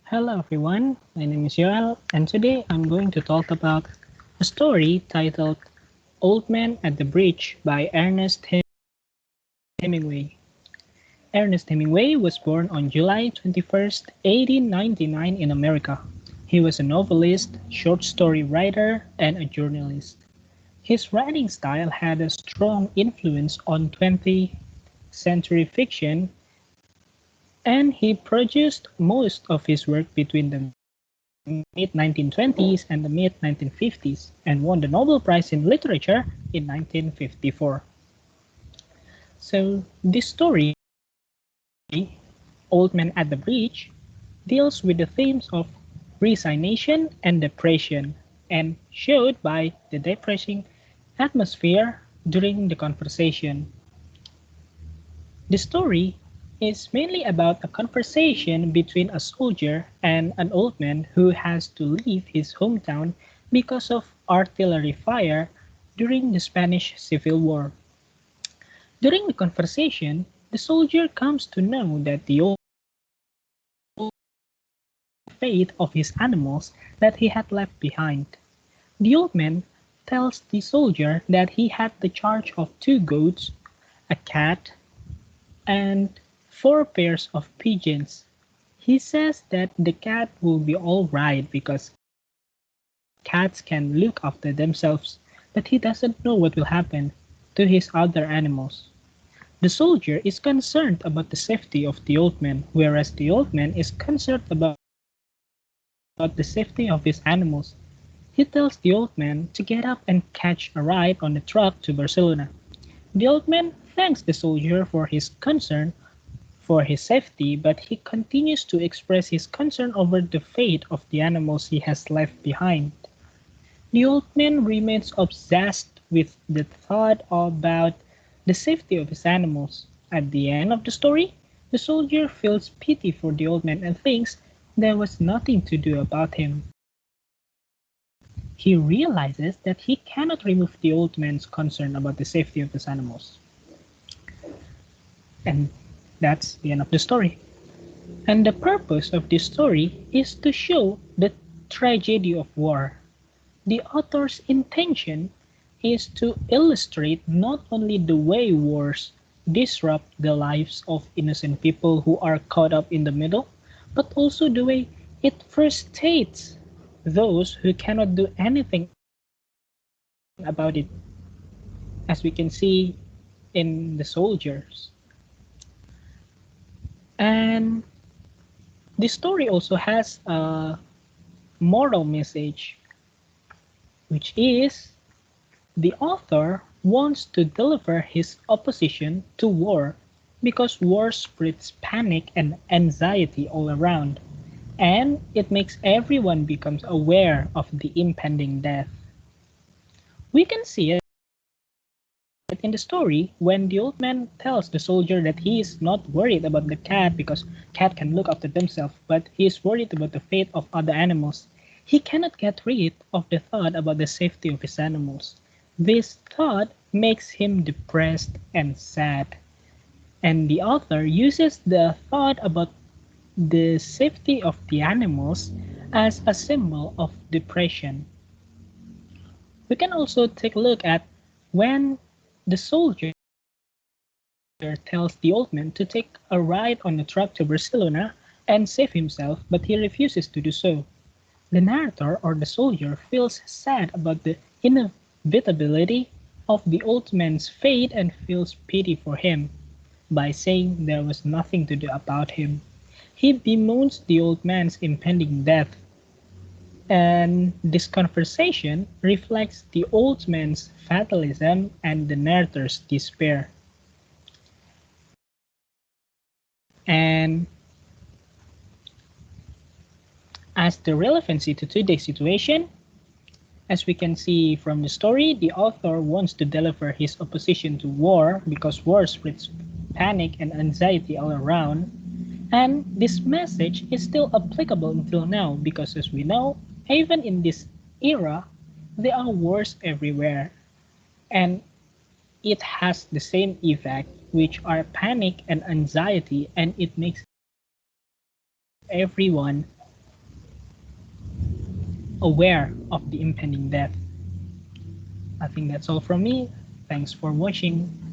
Hello everyone, my name is Joel, and today I'm going to talk about a story titled Old Man at the Bridge by Ernest Hemingway. Ernest Hemingway was born on July 21st, 1899 in America. He was a novelist, short story writer, and a journalist. His writing style had a strong influence on 20th century fiction, and he produced most of his work between the mid-1920s and the mid-1950s and won the Nobel Prize in Literature in 1954. So this story, Old Man at the Bridge, deals with the themes of resignation and depression and showed by the depressing atmosphere during the conversation. The story is mainly about a conversation between a soldier and an old man who has to leave his hometown because of artillery fire during the Spanish Civil War. During the conversation, the soldier comes to know that the old fate of his animals that he had left behind. The old man tells the soldier that he had the charge of two goats, a cat, and four pairs of pigeons. He says that the cat will be all right because cats can look after themselves, but he doesn't know what will happen to his other animals. The soldier is concerned about the safety of the old man, whereas the old man is concerned about the safety of his animals. He tells the old man to get up and catch a ride on the truck to Barcelona. The old man thanks the soldier for his concern for his safety, but he continues to express his concern over the fate of the animals he has left behind. The old man remains obsessed with the thought about the safety of his animals. At the end of the story, the soldier feels pity for the old man and thinks there was nothing to do about him. He realizes that he cannot remove the old man's concern about the safety of his animals. And that's the end of the story. And the purpose of this story is to show the tragedy of war. The author's intention is to illustrate not only the way wars disrupt the lives of innocent people who are caught up in the middle, but also the way it frustrates those who cannot do anything about it, as we can see in the soldiers. And the story also has a moral message, which is the author wants to deliver his opposition to war because war spreads panic and anxiety all around, and it makes everyone becomes aware of the impending death. We can see it in the story when the old man tells the soldier that he is not worried about the cat because cat can look after themselves, but he is worried about the fate of other animals. He cannot get rid of the thought about the safety of his animals. This thought makes him depressed and sad, and the author uses the thought about the safety of the animals as a symbol of depression. We can also take a look at when the soldier tells the old man to take a ride on a truck to Barcelona and save himself, but he refuses to do so. The narrator or the soldier feels sad about the inevitability of the old man's fate and feels pity for him by saying there was nothing to do about him. He bemoans the old man's impending death, and this conversation reflects the old man's fatalism and the narrator's despair. And as the relevancy to today's situation, as we can see from the story, the author wants to deliver his opposition to war because war spreads panic and anxiety all around. And this message is still applicable until now because, as we know, even in this era, there are wars everywhere. And it has the same effect, which are panic and anxiety, and it makes everyone aware of the impending death. I think that's all from me. Thanks for watching.